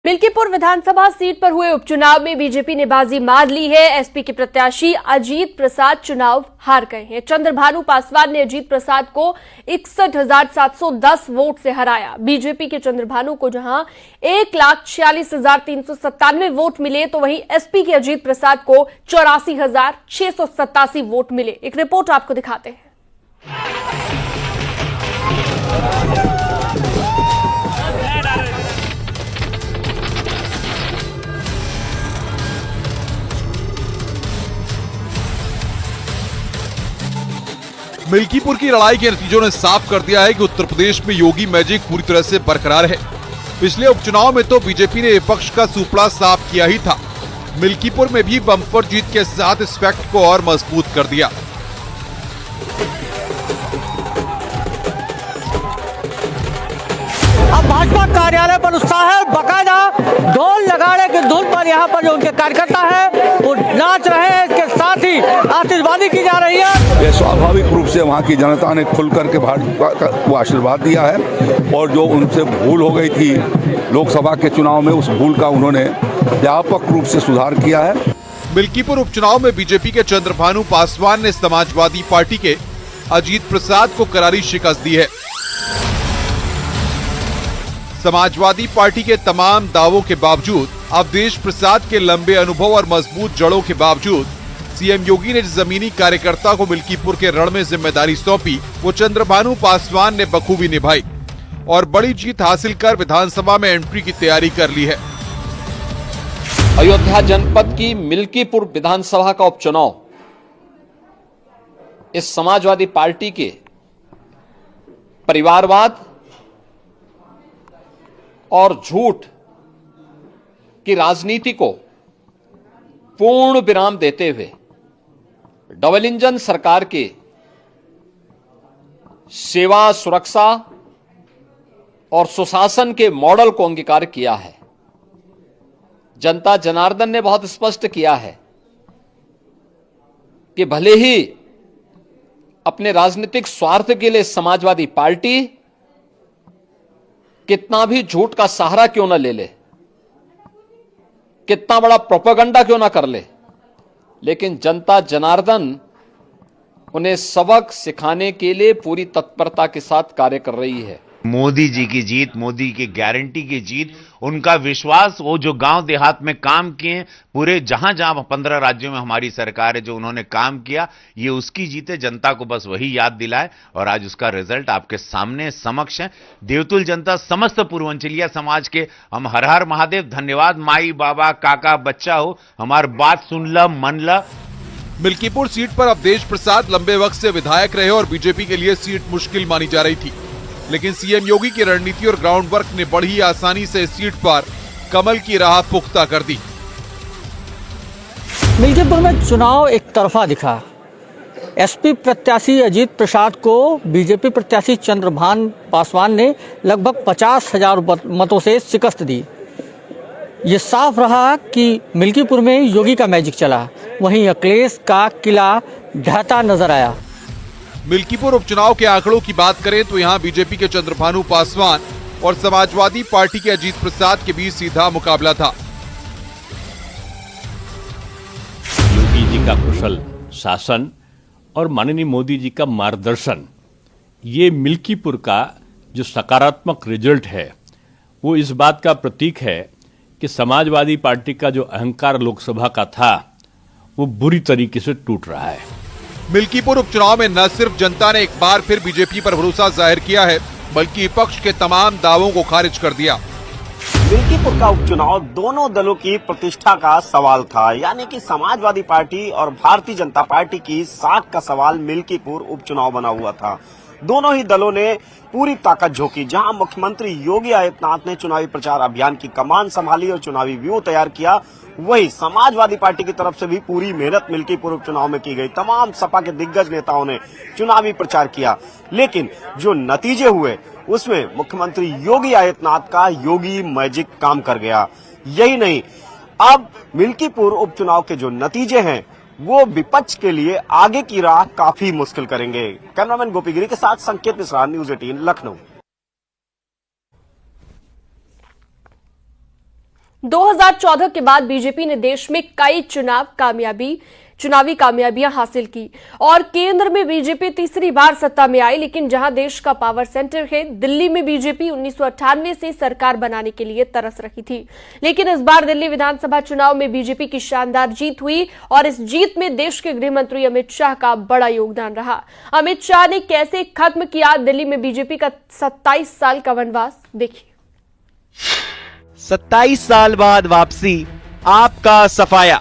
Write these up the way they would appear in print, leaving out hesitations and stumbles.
मिल्कीपुर विधानसभा seat पर हुए उपचुनाव में बीजेपी ने बाजी मार ली है। एसपी के प्रत्याशी अजीत प्रसाद चुनाव हार गए हैं। चंद्रभानु पासवान ने अजीत प्रसाद को 61,710 वोट से हराया। बीजेपी के चंद्रभानु को जहां 1,46,397 वोट मिले तो वहीं एसपी के अजीत प्रसाद को 84,687 वोट मिले। एक रिपोर्ट आपको दिखाते हैं। मिल्कीपुर की लड़ाई के नतीजों ने साफ कर दिया है कि उत्तर प्रदेश में योगी मैजिक पूरी तरह से बरकरार है। पिछले उपचुनाव में तो बीजेपी ने विपक्ष का सुपड़ा साफ किया ही था। मिल्कीपुर में भी बम्पर जीत के साथ इस फैक्ट को और मजबूत कर दिया। अब भाजपा कार्यालय पर उत्साह है। बाकायदा ढोल नगाड़े के धुन पर यहाँ पर जो उनके कार्यकर्ता है वो नाच रहे हैं। इसके साथ ही आतिशबाजी की जा रही है। ये स्वाभाविक रूप से वहाँ की जनता ने खुल करके भाजपा को आशीर्वाद दिया है और जो उनसे भूल हो गई थी लोकसभा के चुनाव में, उस भूल का उन्होंने व्यापक रूप से सुधार किया है। मिल्कीपुर उपचुनाव में बीजेपी के चंद्रभानु पासवान ने समाजवादी पार्टी के अजीत प्रसाद को करारी शिकस्त दी है। समाजवादी पार्टी के तमाम दावों के बावजूद, अवधेश प्रसाद के लंबे अनुभव और मजबूत जड़ों के बावजूद सीएम योगी ने जमीनी कार्यकर्ता को मिल्कीपुर के रण में जिम्मेदारी सौंपी, वो चंद्रभानु पासवान ने बखूबी निभाई और बड़ी जीत हासिल कर विधानसभा में एंट्री की तैयारी कर ली है। अयोध्या जनपद की मिल्कीपुर विधानसभा का उपचुनाव इस समाजवादी पार्टी के परिवारवाद और झूठ की राजनीति को पूर्ण विराम देते हुए डबल इंजन सरकार के सेवा, सुरक्षा और सुशासन के मॉडल को अंगीकार किया है। जनता जनार्दन ने बहुत स्पष्ट किया है कि भले ही अपने राजनीतिक स्वार्थ के लिए समाजवादी पार्टी कितना भी झूठ का सहारा क्यों न ले ले, कितना बड़ा प्रोपेगेंडा क्यों ना कर ले, लेकिन जनता जनार्दन उन्हें सबक सिखाने के लिए पूरी तत्परता के साथ कार्य कर रही है। मोदी जी की जीत, मोदी की गारंटी की जीत, उनका विश्वास, वो जो गांव देहात में काम किए, पूरे जहां जहां 15 राज्यों में हमारी सरकार है जो उन्होंने काम किया, ये उसकी जीत है। जनता को बस वही याद दिलाए और आज उसका रिजल्ट आपके सामने समक्ष है। देवतुल जनता, समस्त पूर्वांचलिया समाज के हम हर हर महादेव, धन्यवाद। माई बाबा काका बच्चा हो, हमारी बात सुन ला, मन ला। मिल्कीपुर सीट पर अवधेश प्रसाद लंबे वक्त से विधायक रहे और बीजेपी के लिए सीट मुश्किल मानी जा रही थी, लेकिन सीएम योगी की रणनीति और ग्राउंड वर्क ने बड़ी आसानी से इस सीट पर कमल की राह पुख्ता कर दी। मिल्कीपुर में चुनाव एक तरफा दिखा। एसपी प्रत्याशी अजीत प्रसाद को बीजेपी प्रत्याशी चंद्रभानु पासवान ने लगभग 50,000 मतों से शिकस्त दी। ये साफ रहा कि मिल्कीपुर में योगी का मैजिक चला। वहीं अखिलेश का किला ढहता नजर आया। मिल्कीपुर उपचुनाव के आंकड़ों की बात करें तो यहां बीजेपी के चंद्रभानु पासवान और समाजवादी पार्टी के अजीत प्रसाद के बीच सीधा मुकाबला था। योगी जी का कुशल शासन और माननीय मोदी जी का मार्गदर्शन, ये मिल्कीपुर का जो सकारात्मक रिजल्ट है वो इस बात का प्रतीक है कि समाजवादी पार्टी का जो अहंकार लोकसभा का था वो बुरी तरीके से टूट रहा है। मिल्कीपुर उपचुनाव में न सिर्फ जनता ने एक बार फिर बीजेपी पर भरोसा जाहिर किया है, बल्कि विपक्ष के तमाम दावों को खारिज कर दिया। मिल्कीपुर का उपचुनाव दोनों दलों की प्रतिष्ठा का सवाल था, यानी कि समाजवादी पार्टी और भारतीय जनता पार्टी की साख का सवाल मिल्कीपुर उपचुनाव बना हुआ था। दोनों ही दलों ने पूरी ताकत झोंकी। जहां मुख्यमंत्री योगी आदित्यनाथ ने चुनावी प्रचार अभियान की कमान संभाली और चुनावी व्यूह तैयार किया, वही समाजवादी पार्टी की तरफ से भी पूरी मेहनत मिल्कीपुर उपचुनाव में की गई। तमाम सपा के दिग्गज नेताओं ने चुनावी प्रचार किया, लेकिन जो नतीजे हुए उसमें मुख्यमंत्री योगी आदित्यनाथ का योगी मैजिक काम कर गया। यही नहीं, अब मिल्कीपुर उपचुनाव के जो नतीजे हैं वो विपक्ष के लिए आगे की राह काफी मुश्किल करेंगे। कैमरामैन गोपीगिरी के साथ संकेत मिश्रा, न्यूज़ 18 लखनऊ। 2014 के बाद बीजेपी ने देश में कई चुनावी कामयाबियां हासिल की और केंद्र में बीजेपी तीसरी बार सत्ता में आई। लेकिन जहां देश का पावर सेंटर है, दिल्ली में बीजेपी 1998 से सरकार बनाने के लिए तरस रही थी। लेकिन इस बार दिल्ली विधानसभा चुनाव में बीजेपी की शानदार जीत हुई और इस जीत में देश के गृह मंत्री अमित शाह का बड़ा योगदान रहा। अमित शाह ने कैसे खत्म किया दिल्ली में बीजेपी का 27 साल का वनवास, देखिए। 27 साल बाद वापसी, आपका सफाया।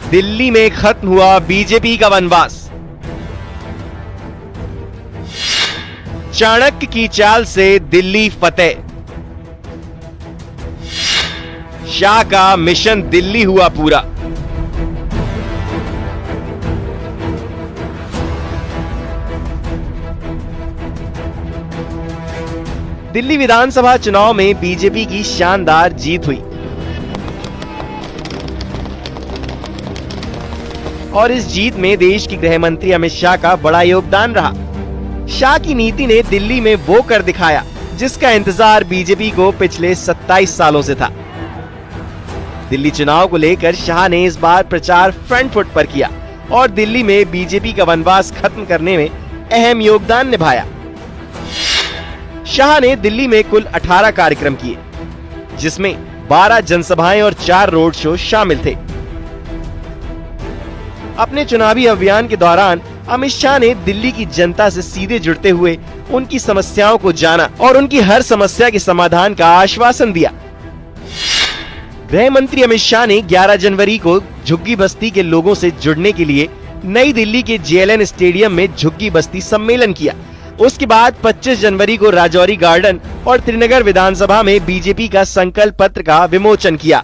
दिल्ली में खत्म हुआ बीजेपी का वनवास। चाणक्य की चाल से दिल्ली फतेह। शाह का मिशन दिल्ली हुआ पूरा। दिल्ली विधानसभा चुनाव में बीजेपी की शानदार जीत हुई और इस जीत में देश के गृह मंत्री अमित शाह का बड़ा योगदान रहा। शाह की नीति ने दिल्ली में वो कर दिखाया जिसका इंतजार बीजेपी को पिछले 27 सालों से था। दिल्ली चुनाव को लेकर शाह ने इस बार प्रचार फ्रंट फुट पर किया और दिल्ली में बीजेपी का वनवास खत्म करने में अहम योगदान निभाया। शाह ने दिल्ली में कुल 18 कार्यक्रम किए, जिसमें 12 जनसभाएं और 4 रोड शो शामिल थे। अपने चुनावी अभियान के दौरान अमित शाह ने दिल्ली की जनता से सीधे जुड़ते हुए उनकी समस्याओं को जाना और उनकी हर समस्या के समाधान का आश्वासन दिया। गृह मंत्री अमित शाह ने 11 जनवरी को झुग्गी बस्ती के लोगों से जुड़ने के लिए नई दिल्ली के JLN स्टेडियम में झुग्गी बस्ती सम्मेलन किया। उसके बाद 25 जनवरी को राजौरी गार्डन और त्रिनगर विधानसभा में बीजेपी का संकल्प पत्र का विमोचन किया।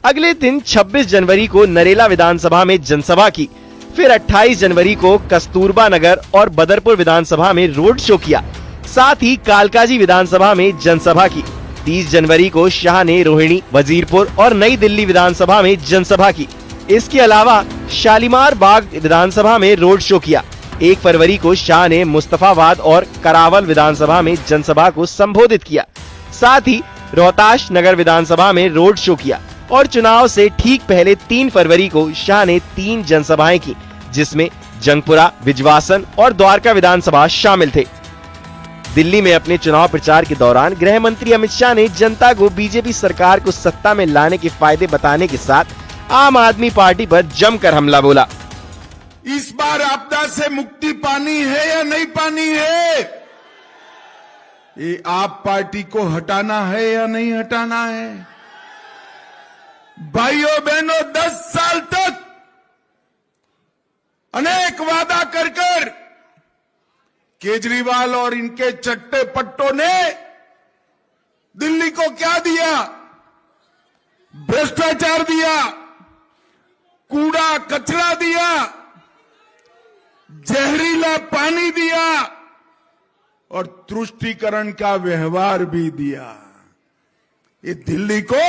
अगले दिन 26 जनवरी को नरेला विधानसभा में जनसभा की। फिर 28 जनवरी को कस्तूरबा नगर और बदरपुर विधानसभा में रोड शो किया। साथ ही कालकाजी विधानसभा में जनसभा की। 30 जनवरी को शाह ने रोहिणी, वजीरपुर और नई दिल्ली विधानसभा में जनसभा की। इसके अलावा शालीमार बाग विधानसभा में रोड शो किया। 1 फरवरी को शाह ने मुस्तफाबाद और करावल विधानसभा में जनसभा को संबोधित किया। साथ ही रोहताश नगर विधानसभा में रोड शो किया और चुनाव से ठीक पहले 3 फरवरी को शाह ने 3 जनसभाएं की, जिसमें जंगपुरा, बिजवासन और द्वारका विधानसभा शामिल थे। दिल्ली में अपने चुनाव प्रचार के दौरान गृह मंत्री अमित शाह ने जनता को बीजेपी सरकार को सत्ता में लाने के फायदे बताने के साथ आम आदमी पार्टी पर जमकर हमला बोला। इस बार आपदा से मुक्ति पानी है या नहीं पानी है? ये आप पार्टी को हटाना है या नहीं हटाना है? भाइयों बहनों, 10 साल तक अनेक वादा कर केजरीवाल और इनके चट्टे पट्टों ने दिल्ली को क्या दिया? भ्रष्टाचार दिया, कूड़ा कचरा दिया, जहरीला पानी दिया और तुष्टीकरण का व्यवहार भी दिया। ये दिल्ली को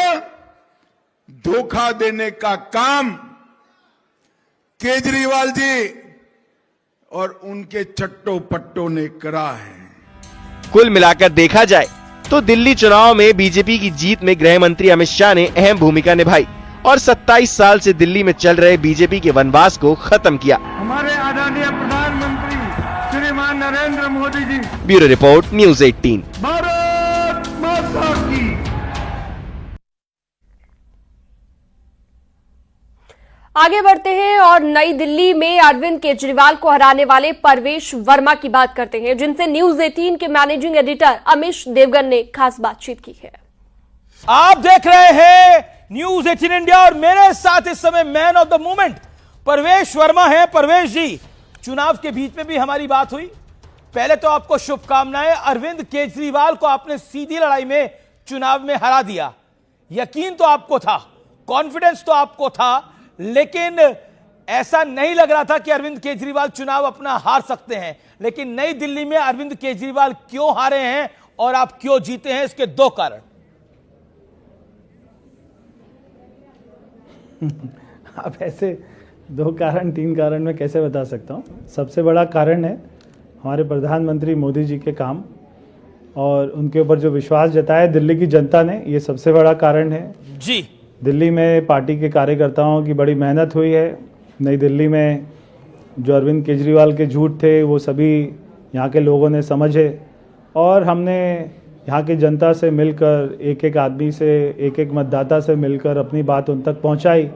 धोखा देने का काम केजरीवाल जी और उनके चट्टो पट्टों ने करा है। कुल मिलाकर देखा जाए तो दिल्ली चुनाव में बीजेपी की जीत में गृह मंत्री अमित शाह ने अहम भूमिका निभाई और 27 साल से दिल्ली में चल रहे बीजेपी के वनवास को खत्म किया। हमारे आदरणीय प्रधानमंत्री श्रीमान Narendra Modi ji. Bureau report, news 18। Bharat Mata की। आगे बढ़ते हैं और नई दिल्ली में अरविंद केजरीवाल को हराने वाले परवेश वर्मा की बात करते हैं, जिनसे न्यूज़ 18 के मैनेजिंग एडिटर अमीश देवगन ने खास बातचीत की है। आप देख रहे हैं न्यूज़ 18 इंडिया और मेरे साथ इस समय मैन ऑफ द मूवमेंट परवेश वर्मा है। परवेश जी, चुनाव के बीच में भी हमारी बात हुई। पहले तो आपको शुभकामनाएं। अरविंद केजरीवाल को आपने सीधी लड़ाई में चुनाव में हरा दिया। यकीन तो आपको था, कॉन्फिडेंस तो आपको था, लेकिन ऐसा नहीं लग रहा था कि अरविंद केजरीवाल चुनाव अपना हार सकते हैं। लेकिन नई दिल्ली में अरविंद केजरीवाल क्यों हारे हैं और आप क्यों जीते हैं, इसके 2 कारण। आप ऐसे 2 कारण 3 कारण मैं कैसे बता सकता हूँ। सबसे बड़ा कारण है हमारे प्रधानमंत्री मोदी जी के काम और उनके ऊपर जो विश्वास जताया दिल्ली की जनता ने, ये सबसे बड़ा कारण है। जी, दिल्ली में पार्टी के कार्यकर्ताओं की बड़ी मेहनत हुई है। नई दिल्ली में जो अरविंद केजरीवाल के झूठ थे वो सभी यहाँ के लोगों ने समझे, और हमने यहाँ की जनता से मिलकर, एक एक आदमी से, एक एक मतदाता से मिलकर अपनी बात उन तक पहुँचाई,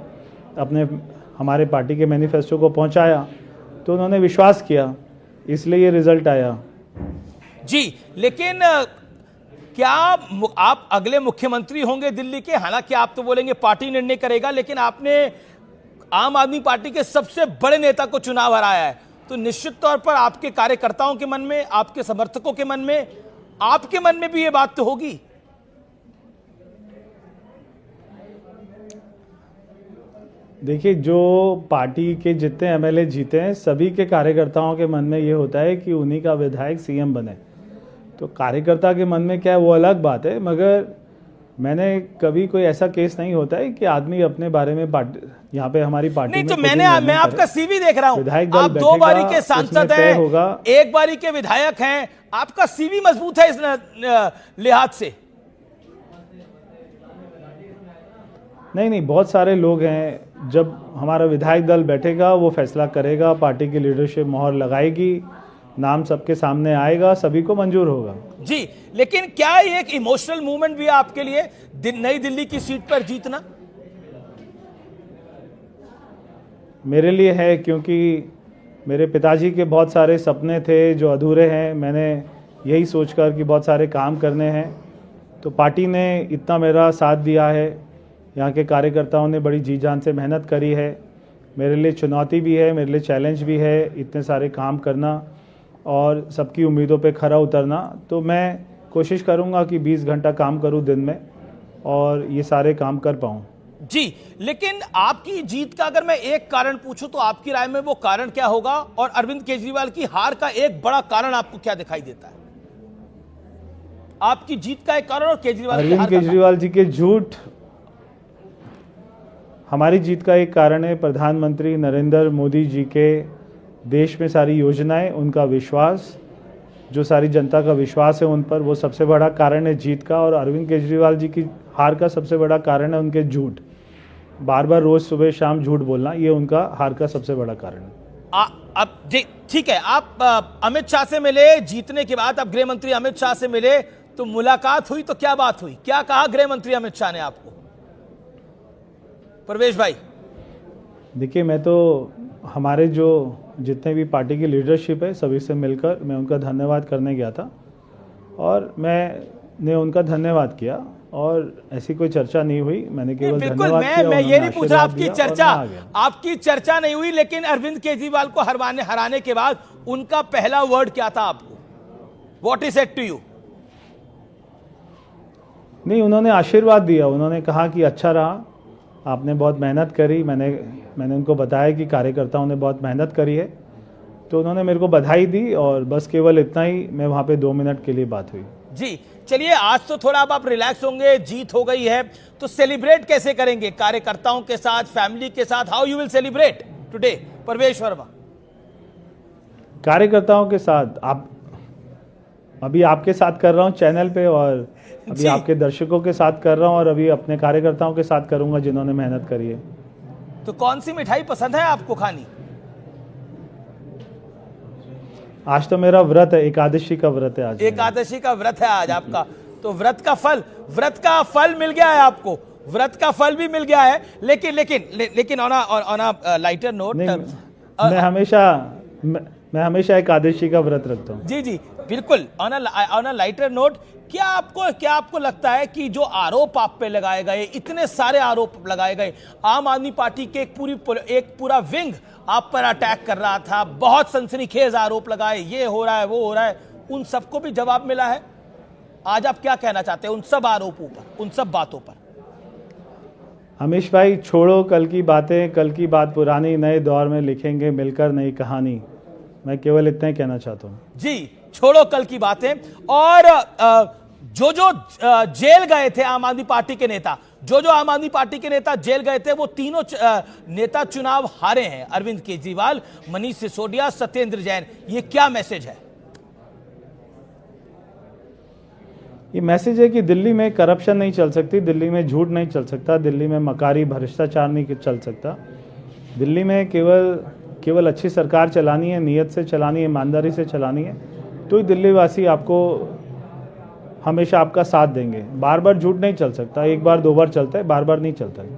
हमारे पार्टी के मैनिफेस्टो को पहुँचाया, तो उन्होंने विश्वास किया, इसलिए ये रिजल्ट आया। जी, लेकिन क्या आप अगले मुख्यमंत्री होंगे दिल्ली के? हालांकि आप तो बोलेंगे पार्टी निर्णय करेगा, लेकिन आपने आम आदमी पार्टी के सबसे बड़े नेता को चुनाव हराया है, तो निश्चित तौर पर आपके कार्यकर्ताओं के मन में, आपके समर्थकों के मन में, आपके मन में भी ये बात तो होगी। देखिए, जो पार्टी के जितने एमएलए जीते हैं, सभी के कार्यकर्ताओं के मन में ये होता है कि उन्हीं का विधायक सीएम बने। तो कार्यकर्ता के मन में क्या है वो अलग बात है, मगर मैंने कभी कोई ऐसा केस नहीं होता है कि आदमी अपने बारे में यहाँ पे हमारी पार्टी नहीं, में तो मैं आपका सीवी देख रहा हूं, आप 2 बारी के सांसद हैं, 1 बारी के विधायक हैं, आपका सीवी मजबूत है इस लिहाज से। नहीं, बहुत सारे लोग हैं। जब हमारा विधायक दल बैठेगा, वो फैसला करेगा, पार्टी की लीडरशिप मोहर लगाएगी, नाम सबके सामने आएगा, सभी को मंजूर होगा। जी, लेकिन क्या ये एक इमोशनल मूवमेंट भी है आपके लिए, नई दिल्ली की सीट पर जीतना? मेरे लिए है, क्योंकि मेरे पिताजी के बहुत सारे सपने थे जो अधूरे हैं। मैंने यही सोचकर कि बहुत सारे काम करने हैं, तो पार्टी ने इतना मेरा साथ दिया है। यहाँ के कार्यकर्ताओं ने बड़ी जी जान से मेहनत करी है। मेरे लिए चुनौती भी है, मेरे लिए चैलेंज भी है, इतने सारे काम करना और सबकी उम्मीदों पे खरा उतरना। तो मैं कोशिश करूँगा कि 20 घंटा काम करूँ दिन में और ये सारे काम कर पाऊँ। जी, लेकिन आपकी जीत का अगर मैं एक कारण पूछूं तो आपकी राय में वो कारण क्या होगा, और अरविंद केजरीवाल की हार का एक बड़ा कारण आपको क्या दिखाई देता है? आपकी जीत का एक कारण और केजरीवाल की हार का अरविंद केजरीवाल जी के झूठ हमारी जीत का एक कारण है। प्रधानमंत्री नरेंद्र मोदी जी के देश में सारी योजनाएं, उनका विश्वास, जो सारी जनता का विश्वास है उन पर, वो सबसे बड़ा कारण है जीत का। और अरविंद केजरीवाल जी की हार का सबसे बड़ा कारण है उनके झूठ, बार बार रोज सुबह शाम झूठ बोलना, ये उनका हार का सबसे बड़ा कारण है। अब ठीक है, आप अमित शाह से मिले जीतने के बाद, अब गृह मंत्री अमित शाह से मिले, तो मुलाकात हुई तो क्या बात हुई, क्या कहा गृह मंत्री अमित शाह ने आपको? परवेश भाई, देखिए, मैं तो हमारे जो जितने भी पार्टी की लीडरशिप है सभी से मिलकर मैं उनका धन्यवाद करने गया था, और मैंने उनका धन्यवाद किया, और ऐसी कोई चर्चा नहीं हुई। मैंने केवल धन्यवाद किया। मैं ये नहीं पूछ रहा आपकी चर्चा नहीं हुई, लेकिन अरविंद केजरीवाल को हराने के बाद उनका पहला वर्ड क्या था आपको? What is said to you? नहीं, उन्होंने आशीर्वाद दिया। उन्होंने कहा कि अच्छा रहा, आपने बहुत मेहनत करी। मैंने उनको बताया कि कार्यकर्ताओं ने बहुत मेहनत करी है, तो उन्होंने मेरे को बधाई दी, और बस केवल इतना ही। मैं वहाँ पे 2 मिनट के लिए बात हुई। जी, चलिए, आज तो थोड़ा अब आप रिलैक्स होंगे, जीत हो गई है, तो सेलिब्रेट कैसे करेंगे? कार्यकर्ताओं के साथ, फैमिली के साथ, how you will celebrate today? Parvesh Verma. कार्यकर्ताओं के साथ अभी आपके साथ कर रहा हूँ चैनल पे, और अभी आपके दर्शकों के साथ कर रहा हूँ, और अभी अपने कार्यकर्ताओं के साथ करूंगा जिन्होंने मेहनत करी है। तो कौन सी मिठाई पसंद है आपको खानी? आज तो मेरा व्रत है, एकादशी का व्रत है आज। एकादशी का व्रत है आज आपका, तो व्रत का फल मिल गया है आपको, व्रत का फल भी मिल गया है। लेकिन ऑन अ लाइटर नोट, मैं हमेशा एकादशी का व्रत रखता हूँ। जी, बिल्कुल। ऑन अ लाइटर नोट, क्या आपको लगता है कि जो आरोप आप पे लगाए गए, इतने सारे आरोप लगाए गए, आम आदमी पार्टी के एक पूरा विंग आप पर अटैक कर रहा था, बहुत सनसनीखेज आरोप लगाए, ये हो रहा है, वो हो रहा है, उन सबको भी जवाब मिला है? आज आप क्या कहना चाहते हैं उन सब आरोपों पर, उन सब बातों पर? अमीश भाई, छोड़ो कल की बातें, कल की बात पुरानी, नए दौर में लिखेंगे मिलकर नई कहानी। मैं केवल इतना ही कहना चाहता हूँ। जी, छोड़ो कल की बातें। और जो जेल गए थे आम आदमी पार्टी के नेता, जो आम आदमी पार्टी के नेता जेल गए थे, वो तीनों नेता चुनाव हारे हैं। अरविंद केजरीवाल, मनीष सिसोदिया, सत्येंद्र जैन। ये क्या मैसेज है? ये मैसेज है कि दिल्ली में करप्शन नहीं चल सकती, दिल्ली में झूठ नहीं चल सकता, दिल्ली में मकारी भ्रष्टाचार नहीं चल सकता। दिल्ली में केवल अच्छी सरकार चलानी है, नीयत से चलानी है, ईमानदारी से चलानी है, तो ही दिल्ली वासी आपको हमेशा आपका साथ देंगे। बार बार झूठ नहीं चल सकता, एक बार दो बार चलता है, बार बार नहीं चलता है।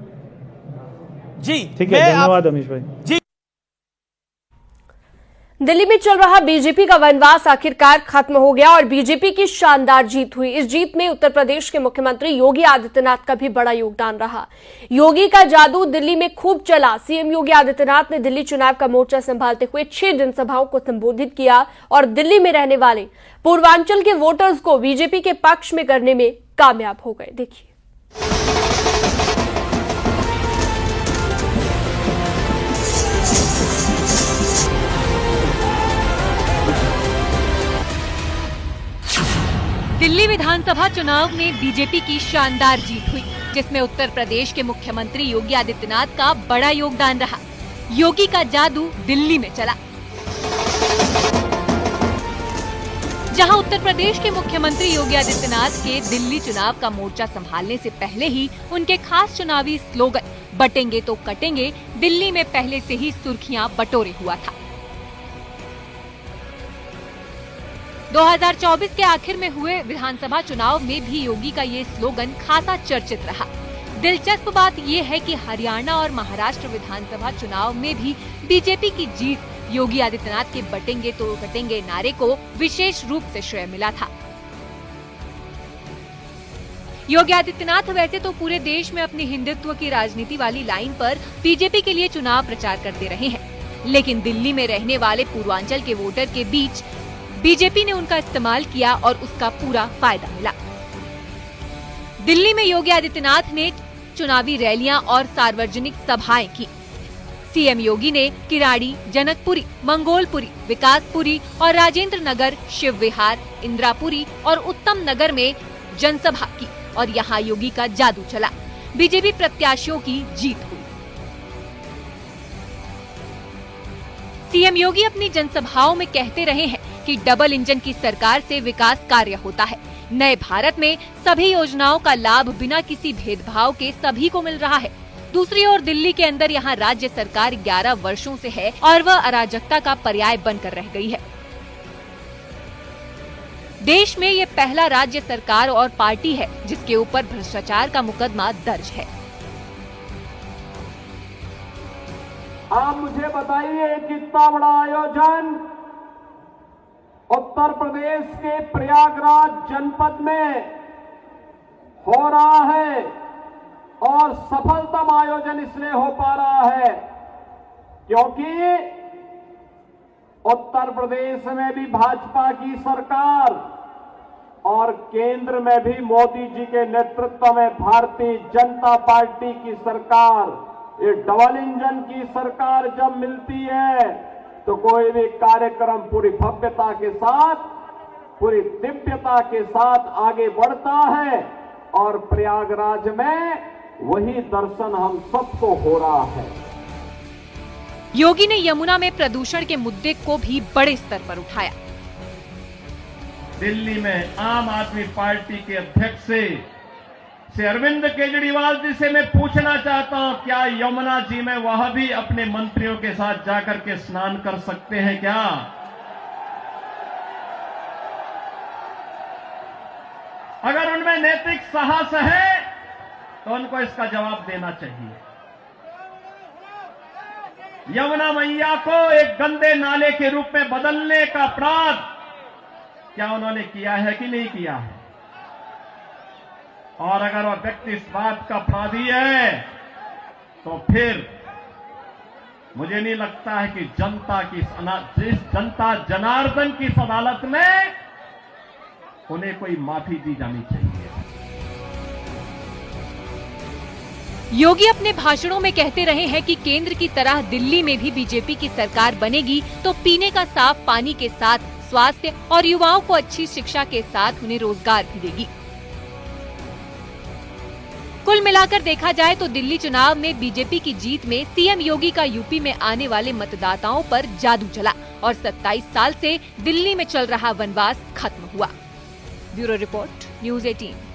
जी ठीक है, धन्यवाद अमीश भाई। जी, दिल्ली में चल रहा बीजेपी का वनवास आखिरकार खत्म हो गया और बीजेपी की शानदार जीत हुई। इस जीत में उत्तर प्रदेश के मुख्यमंत्री योगी आदित्यनाथ का भी बड़ा योगदान रहा। योगी का जादू दिल्ली में खूब चला। सीएम योगी आदित्यनाथ ने दिल्ली चुनाव का मोर्चा संभालते हुए 6 जनसभाओं को संबोधित किया और दिल्ली में रहने वाले पूर्वांचल के वोटर्स को बीजेपी के पक्ष में करने में कामयाब हो गए। देखिए। दिल्ली विधानसभा चुनाव में बीजेपी की शानदार जीत हुई, जिसमें उत्तर प्रदेश के मुख्यमंत्री योगी आदित्यनाथ का बड़ा योगदान रहा। योगी का जादू दिल्ली में चला। जहां उत्तर प्रदेश के मुख्यमंत्री योगी आदित्यनाथ के दिल्ली चुनाव का मोर्चा संभालने से पहले ही उनके खास चुनावी स्लोगन बटेंगे तो कटेंगे दिल्ली में पहले से ही सुर्खियां बटोरे हुआ था। 2024 के आखिर में हुए विधानसभा चुनाव में भी योगी का ये स्लोगन खासा चर्चित रहा। दिलचस्प बात ये है कि हरियाणा और महाराष्ट्र विधानसभा चुनाव में भी बीजेपी की जीत योगी आदित्यनाथ के बटेंगे तो कटेंगे नारे को विशेष रूप से श्रेय मिला था। योगी आदित्यनाथ वैसे तो पूरे देश में अपनी हिंदुत्व की राजनीति वाली लाइन पर बीजेपी के लिए चुनाव प्रचार करते रहे हैं, लेकिन दिल्ली में रहने वाले पूर्वांचल के वोटर के बीच बीजेपी ने उनका इस्तेमाल किया और उसका पूरा फायदा मिला। दिल्ली में योगी आदित्यनाथ ने चुनावी रैलियां और सार्वजनिक सभाएं की। सीएम योगी ने किराड़ी, जनकपुरी, मंगोलपुरी, विकासपुरी और राजेंद्र नगर, शिव विहार, इंदिरापुरी और उत्तम नगर में जनसभा की और यहां योगी का जादू चला। बीजेपी प्रत्याशियों की जीत हुई। सीएम योगी अपनी जनसभाओं में कहते रहे हैं कि डबल इंजन की सरकार से विकास कार्य होता है। नए भारत में सभी योजनाओं का लाभ बिना किसी भेदभाव के सभी को मिल रहा है। दूसरी ओर दिल्ली के अंदर यहाँ राज्य सरकार 11 वर्षों से है और वह अराजकता का पर्याय बनकर रह गई है। देश में ये पहला राज्य सरकार और पार्टी है जिसके ऊपर भ्रष्टाचार का मुकदमा दर्ज है। आप मुझे बताइए कितना बड़ा आयोजन उत्तर प्रदेश के प्रयागराज जनपद में हो रहा है और सफलतम आयोजन इसलिए हो पा रहा है क्योंकि उत्तर प्रदेश में भी भाजपा की सरकार और केंद्र में भी मोदी जी के नेतृत्व में भारतीय जनता पार्टी की सरकार, ये डबल इंजन की सरकार जब मिलती है तो कोई भी कार्यक्रम पूरी भव्यता के साथ, पूरी दिव्यता के साथ आगे बढ़ता है और प्रयागराज में वही दर्शन हम सबको हो रहा है। योगी ने यमुना में प्रदूषण के मुद्दे को भी बड़े स्तर पर उठाया। दिल्ली में आम आदमी पार्टी के अध्यक्ष से अरविंद केजरीवाल जी से मैं पूछना चाहता हूं, क्या यमुना जी में वह भी अपने मंत्रियों के साथ जाकर के स्नान कर सकते हैं क्या? अगर उनमें नैतिक साहस है तो उनको इसका जवाब देना चाहिए। यमुना मैया को एक गंदे नाले के रूप में बदलने का अपराध क्या उन्होंने किया है कि नहीं किया है? और अगर वह व्यक्ति इस बात का अपराधी है तो फिर मुझे नहीं लगता है कि जनता जनार्दन की इस अदालत में उन्हें कोई माफी दी जानी चाहिए। योगी अपने भाषणों में कहते रहे हैं कि केंद्र की तरह दिल्ली में भी बीजेपी की सरकार बनेगी तो पीने का साफ पानी के साथ स्वास्थ्य और युवाओं को अच्छी शिक्षा के साथ उन्हें रोजगार भी देगी। कुल मिलाकर देखा जाए तो दिल्ली चुनाव में बीजेपी की जीत में सीएम योगी का यूपी में आने वाले मतदाताओं पर जादू चला और 27 साल से दिल्ली में चल रहा वनवास खत्म हुआ। Bureau report. न्यूज 18।